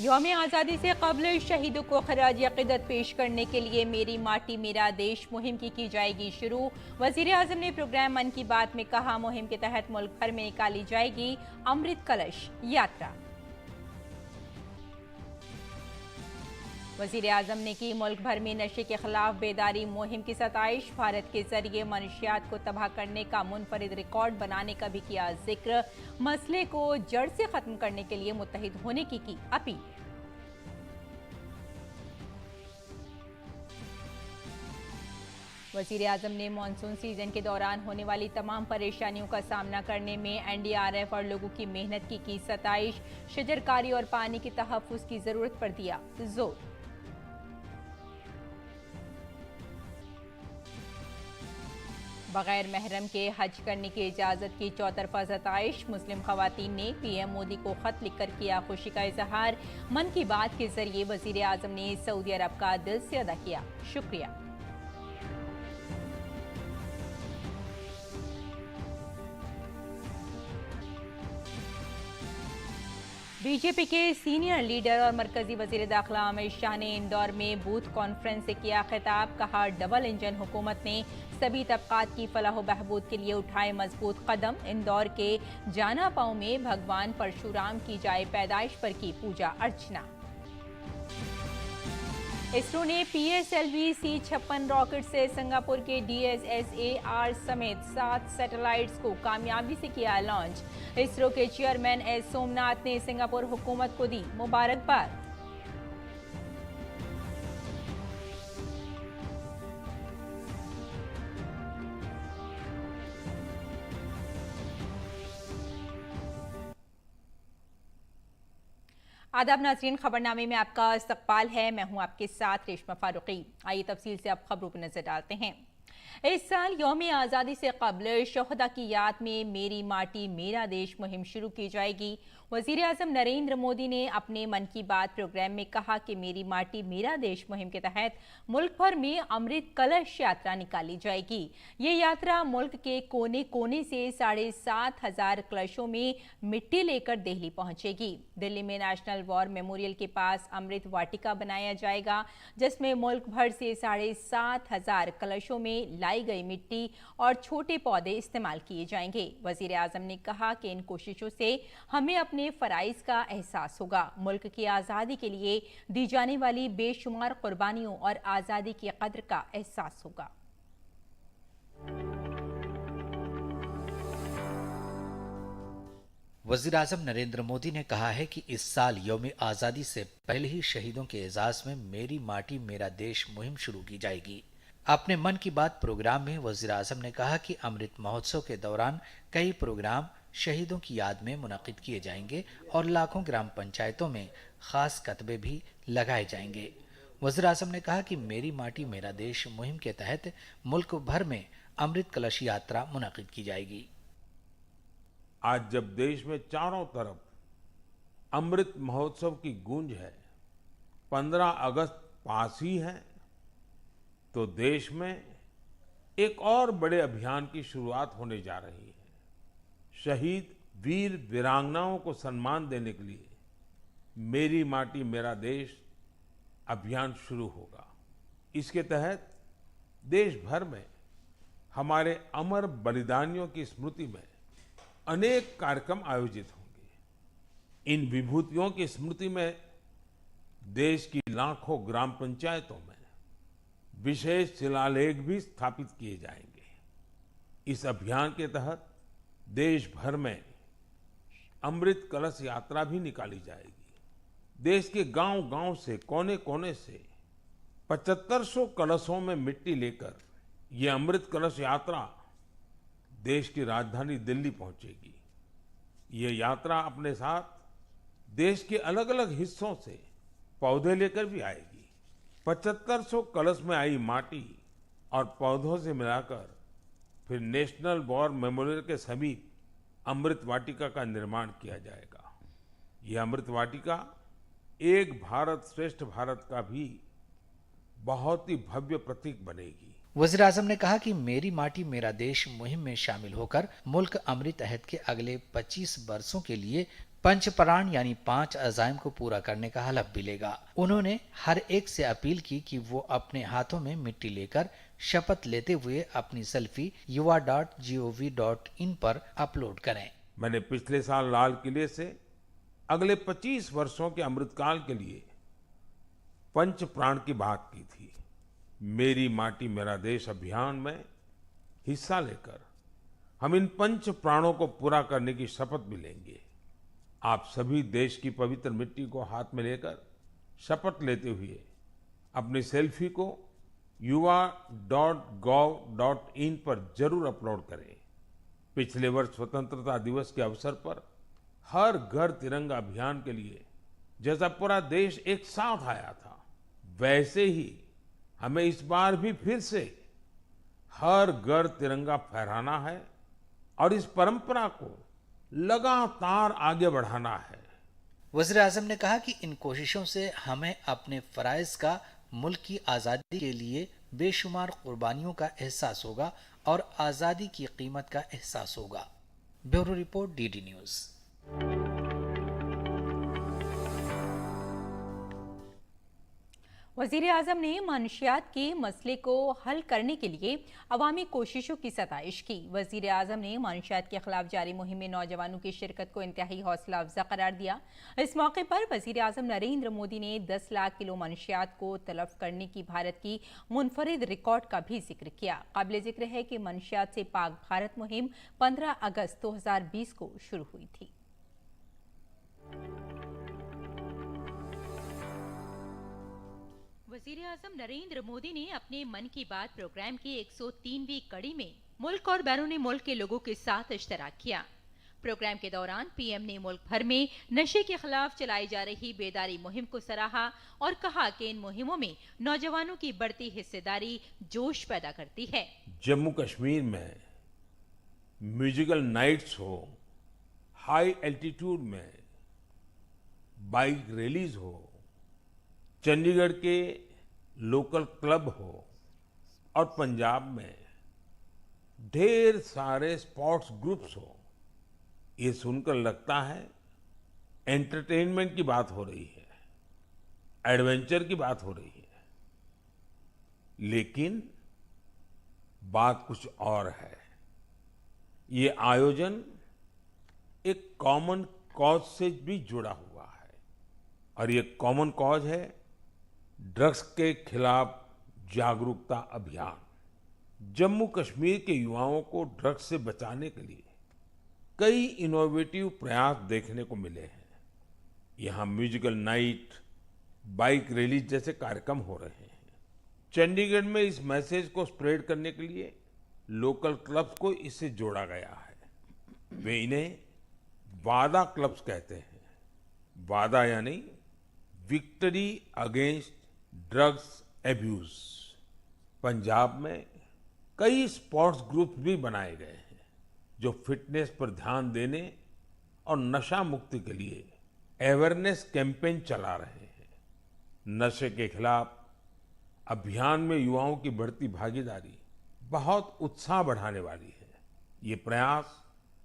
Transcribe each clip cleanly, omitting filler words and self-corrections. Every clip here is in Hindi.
यौम आज़ादी से कबल शहीदों को खराज अक़ीदत पेश करने के लिए मेरी माटी मेरा देश मुहिम की जाएगी शुरू। वज़ीर आज़म ने प्रोग्राम मन की बात में कहा, मुहिम के तहत मुल्क भर में निकाली जाएगी अमृत कलश यात्रा। वज़ीर आज़म ने की मुल्क भर में नशे के खिलाफ बेदारी मुहिम की सताइश। भारत के जरिए मनशियात को तबाह करने का मुनफरिद रिकॉर्ड बनाने का भी किया जिक्र। मसले को जड़ से खत्म करने के लिए मुत्तहिद होने की अपील। वज़ीर आज़म ने मानसून सीजन के दौरान होने वाली तमाम परेशानियों का सामना करने में NDRF और लोगों की मेहनत की सताइश। शजरकारी और पानी के तहफ़्फ़ुज़ की जरूरत पर दिया जोर। बगैर महरम के हज करने की इजाज़त की चौतरफा सताइश। मुस्लिम खवातीन ने PM मोदी को खत लिखकर किया खुशी का इजहार। मन की बात के जरिए वज़ीर आज़म ने सऊदी अरब का दिल से अदा किया शुक्रिया। बीजेपी के सीनियर लीडर और मरकजी वजीर दाखिला अमित शाह ने इंदौर में बूथ कॉन्फ्रेंस से किया खिताब। कहा, डबल इंजन हुकूमत ने सभी तबकात की फलाह बहबूद के लिए उठाए मजबूत कदम। इंदौर के जाना पांव में भगवान परशुराम की जाए पैदाइश पर की पूजा अर्चना। इसरो ने PSLV C-56 रॉकेट से सिंगापुर के DSSAR समेत 7 सैटेलाइट्स को कामयाबी से किया लॉन्च। इसरो के चेयरमैन S सोमनाथ ने सिंगापुर हुकूमत को दी मुबारकबाद। आदाब नाज़रीन, खबरनामे में आपका इस्तकबाल है। मैं हूं आपके साथ रेशमा फारूकी। आइए तफसील से अब खबरों पर नजर डालते हैं। इस साल यौम आज़ादी से कबल शहदा की याद में मेरी माटी मेरा देश मुहिम शुरू की जाएगी। वज़ीर आज़म नरेंद्र मोदी ने अपने मन की बात प्रोग्राम में कहा कि मेरी माटी मेरा देश मुहिम के तहत मुल्क भर में अमृत कलश यात्रा निकाली जाएगी। ये यात्रा मुल्क के कोने कोने से 7,500 कलशों में मिट्टी लेकर दिल्ली पहुंचेगी। दिल्ली में नेशनल वॉर मेमोरियल के पास अमृत वाटिका बनाया जाएगा, जिसमें मुल्क भर से 7,500 कलशों में लाई गई मिट्टी और छोटे पौधे इस्तेमाल किए जाएंगे। वज़ीर आज़म ने कहा कि इन कोशिशों से हमें अपने फराइज का एहसास होगा। मुल्क की आज़ादी के लिए दी जाने वाली बेशुमार कुर्बानियों और आज़ादी की कद्र का एहसास होगा। वज़ीर आज़म नरेंद्र मोदी ने कहा है कि इस साल यौम आज़ादी से पहले ही शहीदों के एजाज में मेरी माटी मेरा देश मुहिम शुरू की जाएगी। अपने मन की बात प्रोग्राम में वज़ीर आज़म ने कहा कि अमृत महोत्सव के दौरान कई प्रोग्राम शहीदों की याद में मुनक़िद किए जाएंगे और लाखों ग्राम पंचायतों में खास कतबे भी लगाए जाएंगे। वज़ीर आज़म ने कहा कि मेरी माटी मेरा देश मुहिम के तहत मुल्क भर में अमृत कलश यात्रा मुनक़िद की जाएगी। आज जब देश में चारों तरफ अमृत महोत्सव की गूंज है, 15 अगस्त पास ही है, तो देश में एक और बड़े अभियान की शुरुआत होने जा रही है। शहीद वीर वीरांगनाओं को सम्मान देने के लिए मेरी माटी मेरा देश अभियान शुरू होगा। इसके तहत देश भर में हमारे अमर बलिदानियों की स्मृति में अनेक कार्यक्रम आयोजित होंगे। इन विभूतियों की स्मृति में देश की लाखों ग्राम पंचायतों में विशेष शिलालेख भी स्थापित किए जाएंगे। इस अभियान के तहत देश भर में अमृत कलश यात्रा भी निकाली जाएगी। देश के गांव-गांव से कोने कोने से 7500 कलशों में मिट्टी लेकर ये अमृत कलश यात्रा देश की राजधानी दिल्ली पहुंचेगी। ये यात्रा अपने साथ देश के अलग अलग हिस्सों से पौधे लेकर भी आएगी। 7500 कलश में आई माटी और पौधों से मिलाकर फिर नेशनल वॉर मेमोरियल के समीप अमृत वाटिका का निर्माण किया जाएगा। यह अमृत वाटिका एक भारत श्रेष्ठ भारत का भी बहुत ही भव्य प्रतीक बनेगी। वज़ीर आज़म ने कहा कि मेरी माटी मेरा देश मुहिम में शामिल होकर मुल्क अमृत अहद के अगले 25 बरसों के लिए पंचप्राण यानी 5 अजाइम को पूरा करने का हलफ भी लेगा। उन्होंने हर एक से अपील की कि वो अपने हाथों में मिट्टी लेकर शपथ लेते हुए अपनी सेल्फी yuva.gov.in पर अपलोड करें। मैंने पिछले साल लाल किले से अगले 25 वर्षों के अमृतकाल के लिए पंच प्राण की बात की थी। मेरी माटी मेरा देश अभियान में हिस्सा लेकर हम इन पंच प्राणों को पूरा करने की शपथ भी लेंगे। आप सभी देश की पवित्र मिट्टी को हाथ में लेकर शपथ लेते हुए अपनी सेल्फी को yuva.gov.in पर जरूर अपलोड करें। पिछले वर्ष स्वतंत्रता दिवस के अवसर पर हर घर तिरंगा अभियान के लिए जैसा पूरा देश एक साथ आया था, वैसे ही हमें इस बार भी फिर से हर घर तिरंगा फहराना है और इस परंपरा को लगातार आगे बढ़ाना है। वज़ीर आज़म ने कहा कि इन कोशिशों से हमें अपने फराइज का मुल्क की आज़ादी के लिए बेशुमार कुर्बानियों का एहसास होगा और आज़ादी की कीमत का एहसास होगा। Bureau report, DD news. वज़ीर आज़म ने मानशियात के मसले को हल करने के लिए अवामी कोशिशों की सताइश की। वज़ीर आज़म ने मानशियात के खिलाफ जारी मुहिम में नौजवानों की शिरकत को इंतहाई हौसला अफजा करार दिया। इस मौके पर वज़ीर आज़म नरेंद्र मोदी ने 10 लाख किलो मानशियात को तलफ करने की भारत की मुनफरिद रिकॉर्ड का भी जिक्र किया। काबिल जिक्र है कि मानशियात से पाक भारत मुहिम 15 अगस्त 2020 को शुरू हुई थी। वज़ीर आज़म नरेंद्र मोदी ने अपने मन की बात प्रोग्राम की 103वीं कड़ी में मुल्क और बैरून मुल्क के लोगों के साथ इश्तराक किया। प्रोग्राम के दौरान पीएम ने मुल्क भर में नशे के खिलाफ चलाई जा रही बेदारी मुहिम को सराहा और कहा कि इन मुहिमों में नौजवानों की बढ़ती हिस्सेदारी जोश पैदा करती है। जम्मू कश्मीर में म्यूजिकल नाइट्स हो, हाई एल्टीट्यूड में बाइक रैलीज हो, चंडीगढ़ के लोकल क्लब हो और पंजाब में ढेर सारे स्पोर्ट्स ग्रुप्स हो, ये सुनकर लगता है एंटरटेनमेंट की बात हो रही है, एडवेंचर की बात हो रही है। लेकिन बात कुछ और है। ये आयोजन एक कॉमन कॉज से भी जुड़ा हुआ है और ये कॉमन कॉज है ड्रग्स के खिलाफ जागरूकता अभियान। जम्मू कश्मीर के युवाओं को ड्रग्स से बचाने के लिए कई इनोवेटिव प्रयास देखने को मिले हैं। यहाँ म्यूजिकल नाइट, बाइक रैली जैसे कार्यक्रम हो रहे हैं। चंडीगढ़ में इस मैसेज को स्प्रेड करने के लिए लोकल क्लब्स को इससे जोड़ा गया है। वे इन्हें वादा क्लब्स कहते हैं। वादा यानी victory against drugs abuse. Punjab में कई स्पोर्ट्स ग्रुप भी बनाए गए हैं जो फिटनेस पर ध्यान देने और नशा मुक्ति के लिए अवेयरनेस कैंपेन चला रहे हैं। नशे के खिलाफ अभियान में युवाओं की बढ़ती भागीदारी बहुत उत्साह बढ़ाने वाली है। ये प्रयास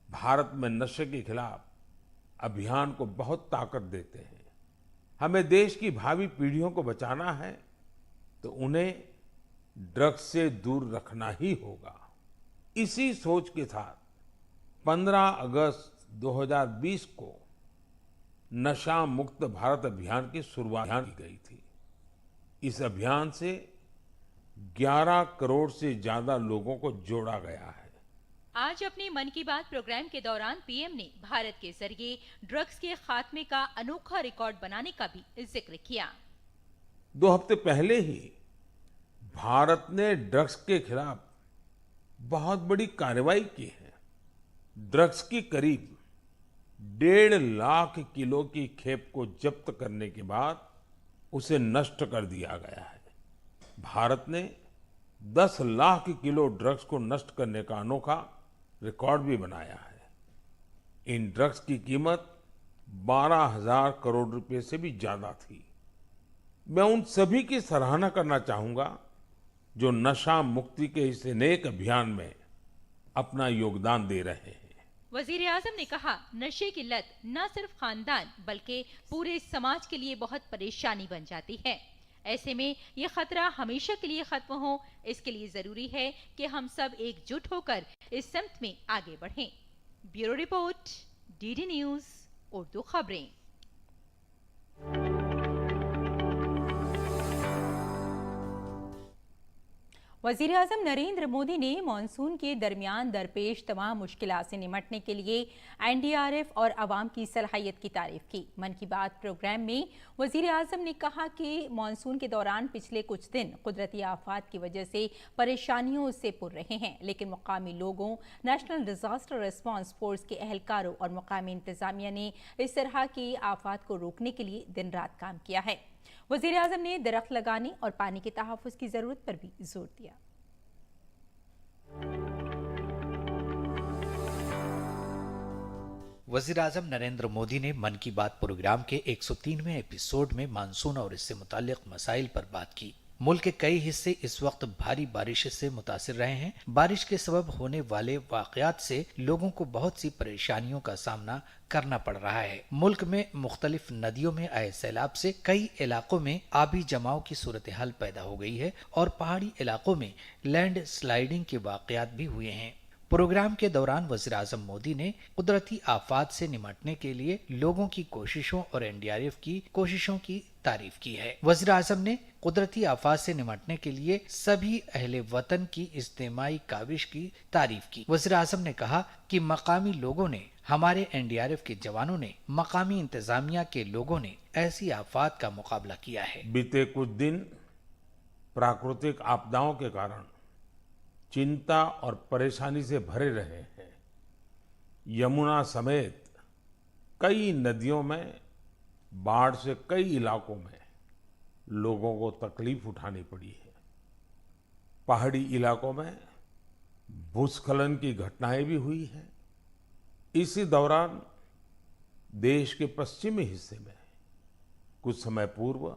भारत में नशे के खिलाफ अभियान को बहुत ताकत देते हैं। हमें देश की भावी पीढ़ियों को बचाना है तो उन्हें ड्रग्स से दूर रखना ही होगा। इसी सोच के साथ 15 अगस्त 2020 को नशा मुक्त भारत अभियान की शुरुआत की गई थी। इस अभियान से 11 करोड़ से ज्यादा लोगों को जोड़ा गया है। आज अपने मन की बात प्रोग्राम के दौरान पीएम ने भारत के जरिए ड्रग्स के खात्मे का अनोखा रिकॉर्ड बनाने का भी जिक्र किया। 2 हफ्ते पहले ही भारत ने ड्रग्स के खिलाफ बहुत बड़ी कार्रवाई की है। ड्रग्स की करीब 1.5 लाख किलो की खेप को जब्त करने के बाद उसे नष्ट कर दिया गया है। भारत ने 10 लाख किलो ड्रग्स को नष्ट करने का अनोखा रिकॉर्ड भी बनाया है। इन ड्रग्स की कीमत 12,000 करोड़ रुपए से भी ज्यादा थी। मैं उन सभी की सराहना करना चाहूंगा जो नशा मुक्ति के इस नेक अभियान में अपना योगदान दे रहे हैं। वजीर आजम ने कहा, नशे की लत न सिर्फ खानदान बल्कि पूरे समाज के लिए बहुत परेशानी बन जाती है। ऐसे में ये खतरा हमेशा के लिए खत्म हो, इसके लिए जरूरी है कि हम सब एकजुट होकर इस समत में आगे बढ़ें। Bureau report, DD news Urdu खबरें। वजीर आजम नरेंद्र मोदी ने मानसून के दरमियान दरपेश तमाम मुश्किलात से निमटने के लिए एनडीआरएफ और आवाम की सलाहियत की तारीफ की। मन की बात प्रोग्राम में वजीर आजम ने कहा कि मानसून के दौरान पिछले कुछ दिन कुदरती आफात की वजह से परेशानियों से पुर रहे हैं, लेकिन मुकामी लोगों, नेशनल डिजास्टर रिस्पांस फोर्स के अहलकारों और मुकामी इंतजामिया ने इस तरह की आफात को रोकने के लिए दिन रात काम किया है। वजीर आजम ने दरख्त लगाने और पानी के तहफ़्फ़ुज़ की जरूरत पर भी जोर दिया। वजीर आजम नरेंद्र मोदी ने मन की बात प्रोग्राम के 103वें एपिसोड में मानसून और इससे मुताल्लिक मसाइल पर बात की। मुल्क के कई हिस्से इस वक्त भारी बारिश से मुतासिर रहे हैं। बारिश के सबब होने वाले वाकयात से लोगों को बहुत सी परेशानियों का सामना करना पड़ रहा है। मुल्क में मुख्तलिफ नदियों में आए सैलाब से कई इलाकों में आबी जमाव की सूरत हाल पैदा हो गई है और पहाड़ी इलाकों में लैंड स्लाइडिंग के वाकयात भी हुए हैं। प्रोग्राम के दौरान वज़ीर आज़म मोदी ने कुदरती आफात से निपटने के लिए लोगों की कोशिशों और एनडीआरएफ की कोशिशों की तारीफ की है। वज़ीर आज़म ने कुदरती आफात से निपटने के लिए सभी अहले वतन की इज्तिमाई काविश की तारीफ की। वज़ीर आज़म ने कहा कि मकामी लोगों ने, हमारे एनडीआरएफ के जवानों ने, मकामी इंतजामिया के लोगों ने ऐसी आफात का मुकाबला किया है। बीते कुछ दिन प्राकृतिक आपदाओं के कारण चिंता और परेशानी से भरे रहे हैं। यमुना समेत कई नदियों में बाढ़ से कई इलाकों में लोगों को तकलीफ उठानी पड़ी है। पहाड़ी इलाकों में भूस्खलन की घटनाएं भी हुई हैं। इसी दौरान देश के पश्चिमी हिस्से में कुछ समय पूर्व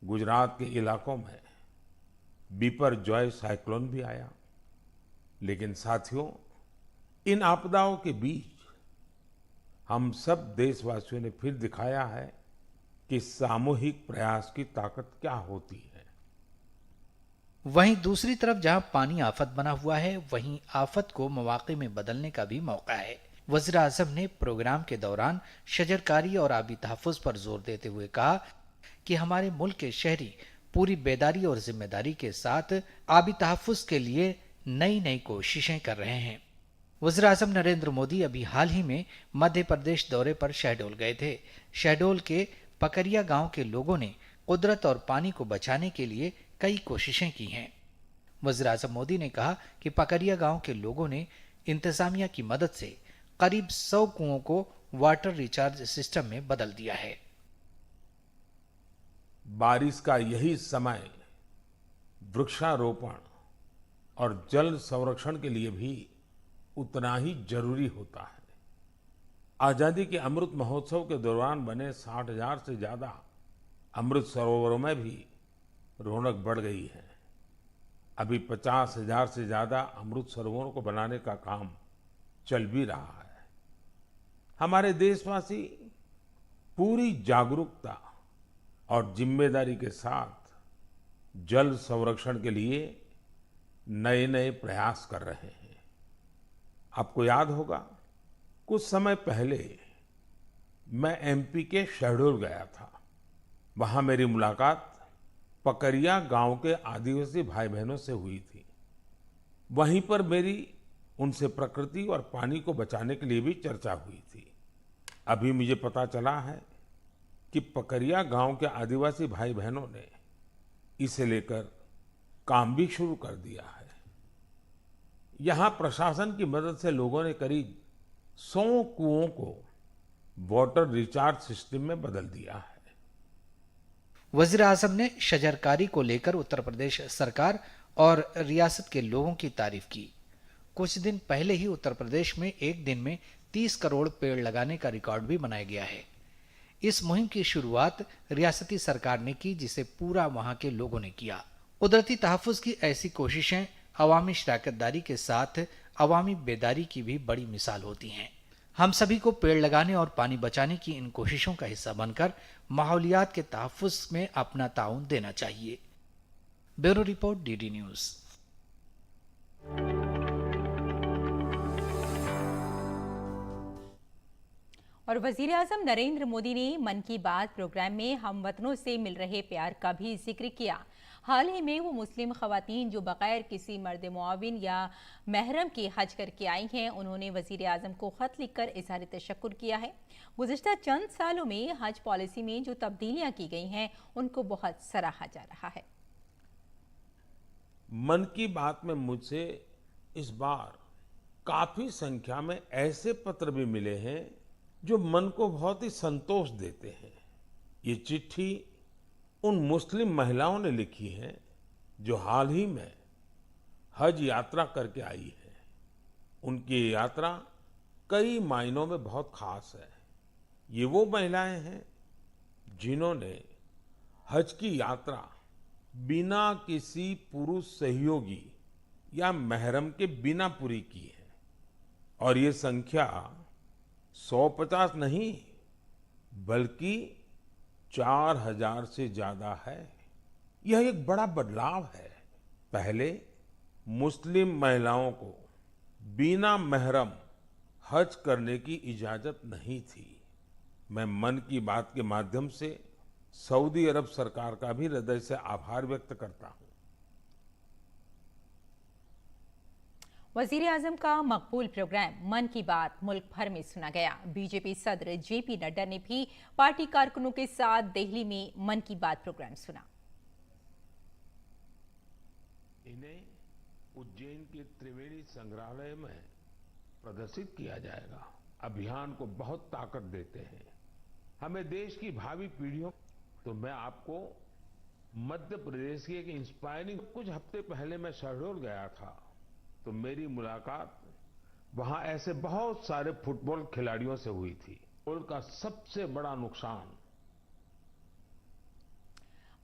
गुजरात के इलाकों में बिपरजॉय साइक्लोन भी आया। लेकिन साथियों, इन आपदाओं के बीच हम सब देशवासियों ने फिर दिखाया है कि सामूहिक प्रयास की ताकत क्या होती है। वहीं दूसरी तरफ जहां पानी आफत बना हुआ है, वहीं आफत को मौके में बदलने का भी मौका है। वज़ीर आज़म ने प्रोग्राम के दौरान शजरकारी और आबी तहफ़्फ़ुज़ पर जोर देते हुए कहा कि हमारे मुल्क के शहरी पूरी बेदारी और जिम्मेदारी के साथ आबी तहफ़्फ़ुज़ के लिए नई नई कोशिशें कर रहे हैं। वज़ीर आज़म नरेंद्र मोदी अभी हाल ही में मध्य प्रदेश दौरे पर शहडोल गए थे। शहडोल के पकरिया गांव के लोगों ने कुदरत और पानी को बचाने के लिए कई कोशिशें की हैं। वज़ीर आज़म मोदी ने कहा कि पकरिया गांव के लोगों ने इंतजामिया की मदद से करीब 100 कुओं को वाटर रिचार्ज सिस्टम में बदल दिया है। बारिश का यही समय वृक्षारोपण और जल संरक्षण के लिए भी उतना ही जरूरी होता है। आजादी के अमृत महोत्सव के दौरान बने 60,000 से ज्यादा अमृत सरोवरों में भी रौनक बढ़ गई है। अभी 50,000 से ज्यादा अमृत सरोवरों को बनाने का काम चल भी रहा है। हमारे देशवासी पूरी जागरूकता और जिम्मेदारी के साथ जल संरक्षण के लिए नए नए प्रयास कर रहे हैं। आपको याद होगा, कुछ समय पहले मैं एमपी के शहडोल गया था। वहां मेरी मुलाकात पकरिया गांव के आदिवासी भाई बहनों से हुई थी। वहीं पर मेरी उनसे प्रकृति और पानी को बचाने के लिए भी चर्चा हुई थी। अभी मुझे पता चला है कि पकरिया गांव के आदिवासी भाई बहनों ने इसे लेकर काम भी शुरू कर दिया है। यहां प्रशासन की मदद से लोगों ने करीब 100 कुओं को वाटर रिचार्ज सिस्टम में बदल दिया है। वज़ीर आज़म ने शजरकारी को लेकर उत्तर प्रदेश सरकार और रियासत के लोगों की तारीफ की। कुछ दिन पहले ही उत्तर प्रदेश में एक दिन में 30 करोड़ पेड़ लगाने का रिकॉर्ड भी बनाया गया है। इस मुहिम की शुरुआत रियासती सरकार ने की, जिसे पूरा वहां के लोगों ने किया। कुदरती तहफ़्फ़ुज़ की ऐसी कोशिशें अवामी शराकतदारी के साथ अवामी बेदारी की भी बड़ी मिसाल होती हैं। हम सभी को पेड़ लगाने और पानी बचाने की इन कोशिशों का हिस्सा बनकर माहौलियात के तहफ्फुज़ में अपना ताउन देना चाहिए। Bureau report, DD news. और वजीर आजम नरेंद्र मोदी ने मन की बात प्रोग्राम में हमवतनों से मिल रहे प्यार का भी जिक्र किया। हाल ही में वो मुस्लिम खवातीन जो बगैर किसी मर्द मुआविन या महरम के हज करके आई हैं, उन्होंने वजीर आजम को खत लिखकर इज़हार तशक्कुर किया है। गुज़िश्ता चंद सालों में हज पॉलिसी में जो तब्दीलियां की गई हैं, उनको बहुत सराहा जा रहा है। मन की बात में मुझसे इस बार काफी संख्या में ऐसे पत्र भी मिले हैं जो मन को बहुत ही संतोष देते हैं। ये चिट्ठी उन मुस्लिम महिलाओं ने लिखी है जो हाल ही में हज यात्रा करके आई है। उनकी ये यात्रा कई मायनों में बहुत खास है। ये वो महिलाएं हैं जिन्होंने हज की यात्रा बिना किसी पुरुष सहयोगी या महरम के बिना पूरी की है। और ये संख्या 150 नहीं बल्कि 4000 से ज्यादा है। यह एक बड़ा बदलाव है। पहले मुस्लिम महिलाओं को बिना महरम हज करने की इजाजत नहीं थी। मैं मन की बात के माध्यम से सऊदी अरब सरकार का भी हृदय से आभार व्यक्त करता हूं। वजीर आजम का मकबूल प्रोग्राम मन की बात मुल्क भर में सुना गया। बीजेपी सदर जेपी नड्डा ने भी पार्टी कारकुनों के साथ दिल्ली में मन की बात प्रोग्राम सुना। इन्हें उज्जैन के त्रिवेणी संग्रहालय में प्रदर्शित किया जाएगा। अभियान को बहुत ताकत देते हैं। हमें देश की भावी पीढ़ियों। तो मैं आपको मध्य प्रदेश की एक इंस्पायरिंग, कुछ हफ्ते पहले मैं शहडोल गया था तो मेरी मुलाकात वहां ऐसे बहुत सारे फुटबॉल खिलाड़ियों से हुई थी। उनका सबसे बड़ा नुकसान।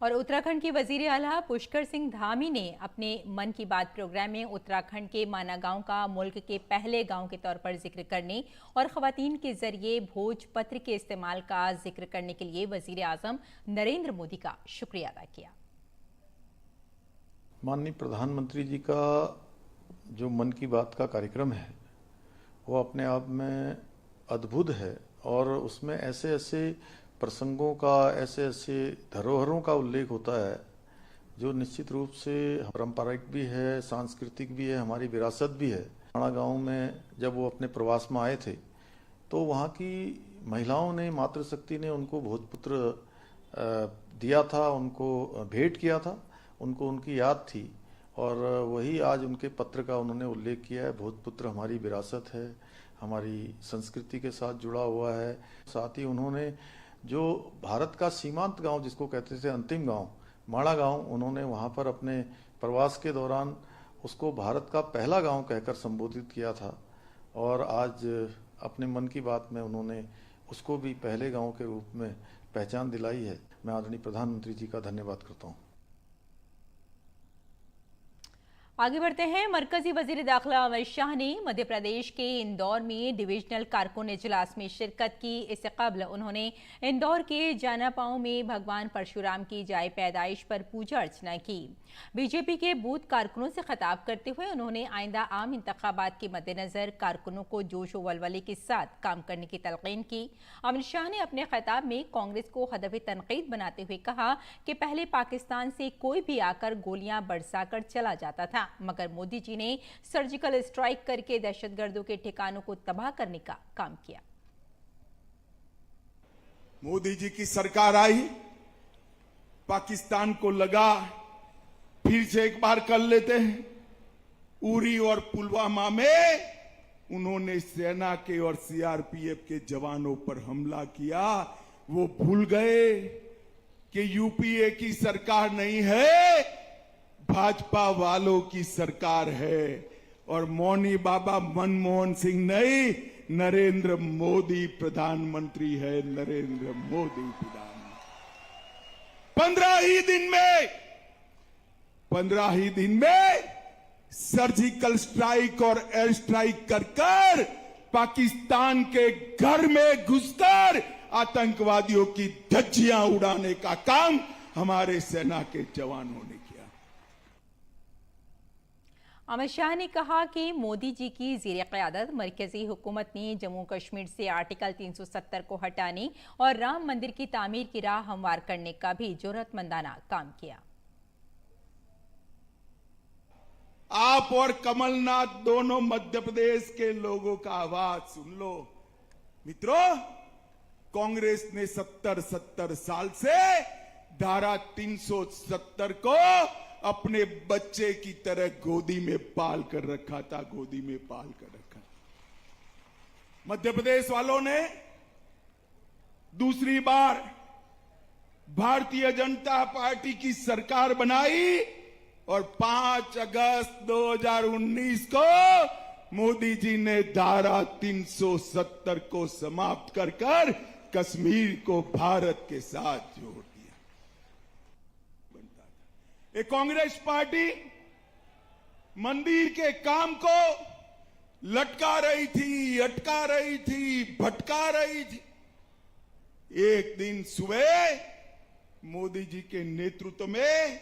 और उत्तराखंड के वजीर आला पुष्कर सिंह धामी ने अपने मन की बात प्रोग्राम में उत्तराखंड के माना गांव का मुल्क के पहले गांव के तौर पर जिक्र करने और खवातीन के जरिए भोजपत्र के इस्तेमाल का जिक्र करने के लिए वजीर आजम नरेंद्र मोदी का शुक्रिया अदा किया। माननीय प्रधानमंत्री जी का जो मन की बात का कार्यक्रम है वो अपने आप में अद्भुत है और उसमें ऐसे ऐसे प्रसंगों का, ऐसे ऐसे धरोहरों का उल्लेख होता है जो निश्चित रूप से पारंपरिक भी है, सांस्कृतिक भी है, हमारी विरासत भी है। माना गांव में जब वो अपने प्रवास में आए थे तो वहाँ की महिलाओं ने, मातृशक्ति ने उनको भोजपुत्र दिया था, उनको भेंट किया था, उनको उनकी याद थी और वही आज उनके पत्र का उन्होंने उल्लेख किया है। भोजपुत्र हमारी विरासत है, हमारी संस्कृति के साथ जुड़ा हुआ है। साथ ही उन्होंने जो भारत का सीमांत गांव जिसको कहते थे अंतिम गांव, माड़ा गांव, उन्होंने वहां पर अपने प्रवास के दौरान उसको भारत का पहला गांव कहकर संबोधित किया था और आज अपने मन की बात में उन्होंने उसको भी पहले गांव के रूप में पहचान दिलाई है। मैं आदरणीय प्रधानमंत्री जी का धन्यवाद करता हूँ। आगे बढ़ते हैं। मरकजी वजीर दाखिला अमित शाह ने मध्य प्रदेश के इंदौर में डिविजनल कारकुन इजलास में शिरकत की। इससे कबल उन्होंने इंदौर के जानापांव में भगवान परशुराम की जाए पैदाइश पर पूजा अर्चना की। बीजेपी के बूथ कारकुनों से खिताब करते हुए उन्होंने आइंदा आम इंतखाबात के मद्देनजर कारकुनों को जोश व वलवले के साथ काम करने की तलकीन की। अमित शाह ने अपने खिताब में कांग्रेस को हदफ तनकीद बनाते हुए कहा कि पहले पाकिस्तान से कोई भी आकर गोलियां बरसाकर चला जाता था, मगर मोदी जी ने सर्जिकल स्ट्राइक करके दहशतगर्दों के ठिकानों को तबाह करने का काम किया। मोदी जी की सरकार आई, पाकिस्तान को लगा फिर से एक बार कर लेते हैं। उरी और पुलवामा में उन्होंने सेना के और सीआरपीएफ के जवानों पर हमला किया। वो भूल गए कि यूपीए की सरकार नहीं है, भाजपा वालों की सरकार है और मौनी बाबा मनमोहन सिंह नहीं, नरेंद्र मोदी प्रधानमंत्री है। नरेंद्र मोदी प्रधानमंत्री 15 ही दिन में सर्जिकल स्ट्राइक और एयर स्ट्राइक कर कर पाकिस्तान के घर में घुसकर आतंकवादियों की धज्जियां उड़ाने का काम हमारे सेना के जवानों ने किया। अमित शाह ने कहा कि मोदी जी की ज़ेर क़यादत मरकजी हुकूमत ने जम्मू कश्मीर से आर्टिकल 370 को हटाने और राम मंदिर की तामीर की राह हमवार करने का भी जुर्रतमंदाना काम किया। आप और कमलनाथ दोनों मध्य प्रदेश के लोगों का आवाज सुन लो। मित्रों, कांग्रेस ने 70 साल से धारा 370 को अपने बच्चे की तरह गोदी में पाल कर रखा था, गोदी में पाल कर रखा। मध्य प्रदेश वालों ने दूसरी बार भारतीय जनता पार्टी की सरकार बनाई और 5 अगस्त 2019 को मोदी जी ने धारा 370 को समाप्त कर कर कश्मीर को भारत के साथ जोड़ दिया। ये कांग्रेस पार्टी मंदिर के काम को लटका रही थी, अटका रही थी, भटका रही थी। एक दिन सुबह मोदी जी के नेतृत्व में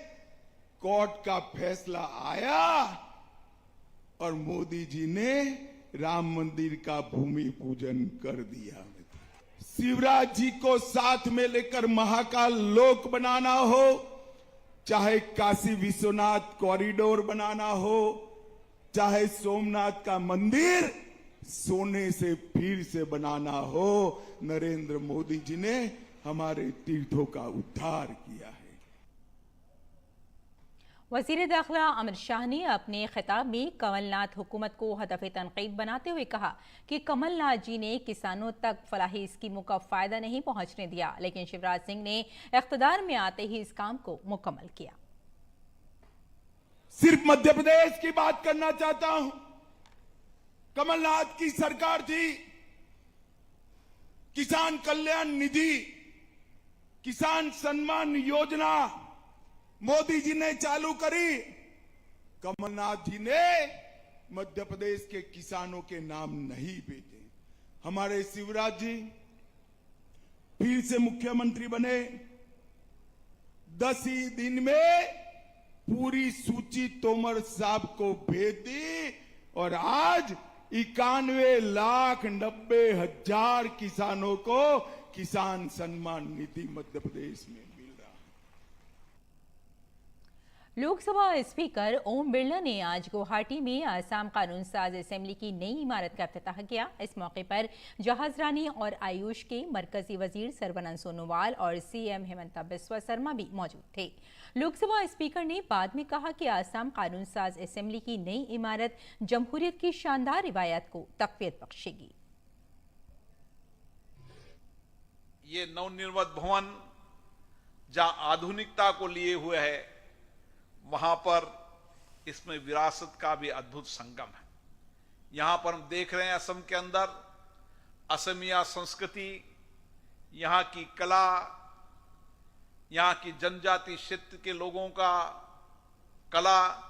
कोर्ट का फैसला आया और मोदी जी ने राम मंदिर का भूमि पूजन कर दिया। शिवराज जी को साथ में लेकर महाकाल लोक बनाना हो, चाहे काशी विश्वनाथ कॉरिडोर बनाना हो, चाहे सोमनाथ का मंदिर सोने से फिर से बनाना हो, नरेंद्र मोदी जी ने हमारे तीर्थों का उद्धार किया है। वजीर दाखिला अमित शाह ने अपने खिताब में कमलनाथ हुकूमत को हदफ तनकीद बनाते हुए कहा कि कमलनाथ जी ने किसानों तक फलाही स्कीमों का फायदा नहीं पहुंचने दिया, लेकिन शिवराज सिंह ने इख्तिदार में आते ही इस काम को मुकम्मल किया। सिर्फ मध्य प्रदेश की बात करना चाहता हूं। कमलनाथ की सरकार थी, किसान कल्याण निधि, किसान सम्मान योजना मोदी जी ने चालू करी। कमलनाथ जी ने मध्य प्रदेश के किसानों के नाम नहीं भेजे। हमारे शिवराज जी फिर से मुख्यमंत्री बने, 10 ही दिन में पूरी सूची तोमर साहब को भेज दी और आज 91,90,000 किसानों को किसान सम्मान निधि मध्य प्रदेश में मिल रहा है। लोकसभा स्पीकर ओम बिरला ने आज गुवाहाटी में आसाम कानून साज असेंबली की नई इमारत का इफ्तिताह किया। इस मौके पर जहाज रानी और आयुष के मरकजी वजीर सर्बानंद सोनोवाल और सीएम हेमंता बिस्वा शर्मा भी मौजूद थे। लोकसभा स्पीकर ने बाद में कहा कि आसाम कानून साज असेंबली की नई इमारत जमहूरियत की शानदार रिवायत को तक़वियत बख्शेगी। ये नवनिर्मित भवन जहां आधुनिकता को लिए हुए है, वहां पर इसमें विरासत का भी अद्भुत संगम है। यहां पर हम देख रहे हैं असम के अंदर असमिया संस्कृति, यहां की कला, यहां की जनजाति क्षेत्र के लोगों का कला,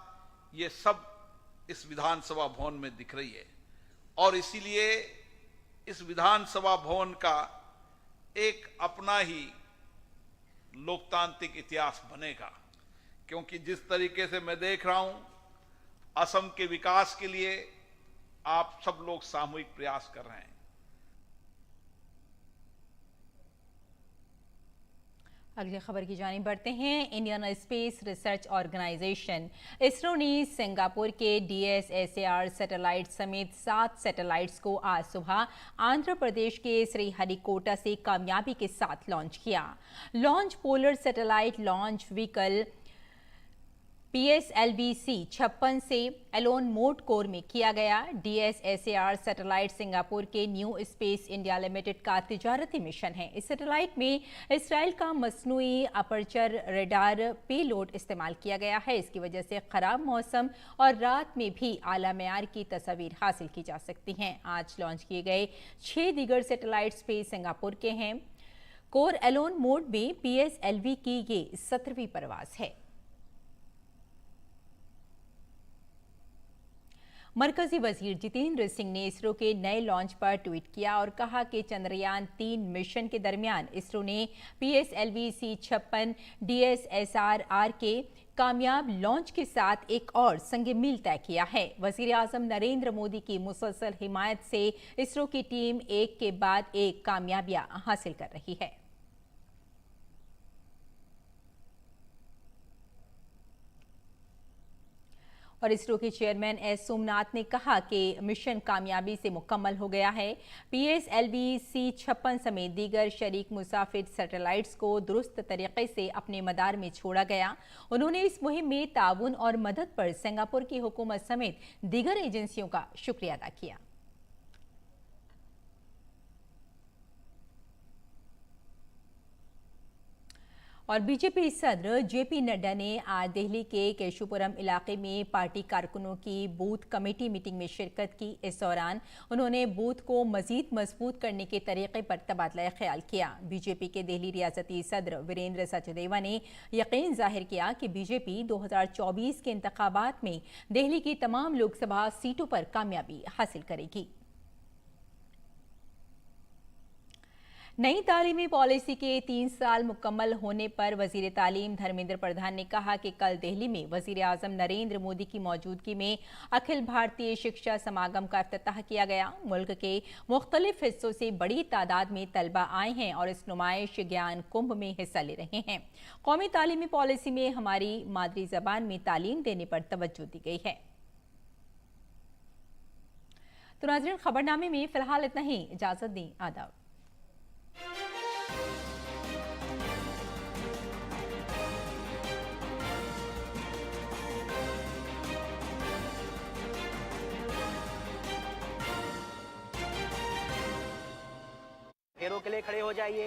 ये सब इस विधानसभा भवन में दिख रही है। और इसीलिए इस विधानसभा भवन का एक अपना ही लोकतांत्रिक इतिहास बनेगा, क्योंकि जिस तरीके से मैं देख रहा हूं असम के विकास के लिए आप सब लोग सामूहिक प्रयास कर रहे हैं। अगली खबर की जानिब बढ़ते हैं। Indian Space Research Organisation ISRO ने सिंगापुर के DSSAR सैटेलाइट समेत 7 सैटेलाइट्स को आज सुबह आंध्र प्रदेश के श्रीहरिकोटा से कामयाबी के साथ लॉन्च किया। Launch polar satellite launch vehicle PSLV-C 56 से एलोन मोड कोर में किया गया। DSSAR सैटेलाइट सिंगापुर के न्यू स्पेस इंडिया लिमिटेड का तिजारती मिशन है। इस सैटेलाइट में इसराइल का मसनूई अपर्चर रेडार पेलोड इस्तेमाल किया गया है। इसकी वजह से खराब मौसम और रात में भी आला मेयार की तस्वीर हासिल की जा सकती हैं। आज लॉन्च किए गए 6 दीगर सैटेलाइट स्पेस सिंगापुर के हैं। कोर एलोन मोड में PSLV की ये 17वीं परवाज है। मरकजी वजीर जितेंद्र सिंह ने इसरो के नए लॉन्च पर ट्वीट किया और कहा कि चंद्रयान 3 मिशन के दरमियान इसरो ने PSLV C-56 DSSR-R के कामयाब लॉन्च के साथ एक और संग मील तय किया है। वजीर आजम नरेंद्र मोदी की मुसलसल हिमायत से इसरो की टीम एक के बाद एक कामयाबियां हासिल कर रही है। और इसरो के चेयरमैन एस सोमनाथ ने कहा कि मिशन कामयाबी से मुकम्मल हो गया है। PSLV C-56 समेत दीगर शरीक मुसाफिर सैटेलाइट्स को दुरुस्त तरीके से अपने मदार में छोड़ा गया। उन्होंने इस मुहिम में ताउन और मदद पर सिंगापुर की हुकूमत समेत दीगर एजेंसियों का शुक्रिया अदा किया। और बीजेपी सदर JP नड्डा ने आज दिल्ली के केशुपुरम इलाके में पार्टी कारकुनों की बूथ कमेटी मीटिंग में शिरकत की। इस दौरान उन्होंने बूथ को मजीद मजबूत करने के तरीके पर तबादला ख्याल किया। बीजेपी के दिल्ली रियासती सदर वीरेंद्र सचदेवा ने यकीन जाहिर किया कि बीजेपी 2024 के इंतखाबात में दिल्ली की तमाम लोकसभा सीटों पर कामयाबी हासिल करेगी। नई तालीमी पॉलिसी के 3 साल मुकम्मल होने पर वजीर तालीम धर्मेंद्र प्रधान ने कहा कि कल दिल्ली में वजीर आजम नरेंद्र मोदी की मौजूदगी में अखिल भारतीय शिक्षा समागम का इफ्तिताह किया गया। मुल्क के मुख्तलिफ हिस्सों से बड़ी तादाद में तलबा आए हैं और इस नुमाइश ज्ञान कुंभ में हिस्सा ले रहे हैं। कौमी तालीमी पॉलिसी में हमारी मादरी जबान में तालीम देने पर तवज्जो दी गई है। तो नाज़रीन, खबरनामे में फिलहाल इतना ही। इजाजत दी। आदाब। फेरों के लिए खड़े हो जाइए।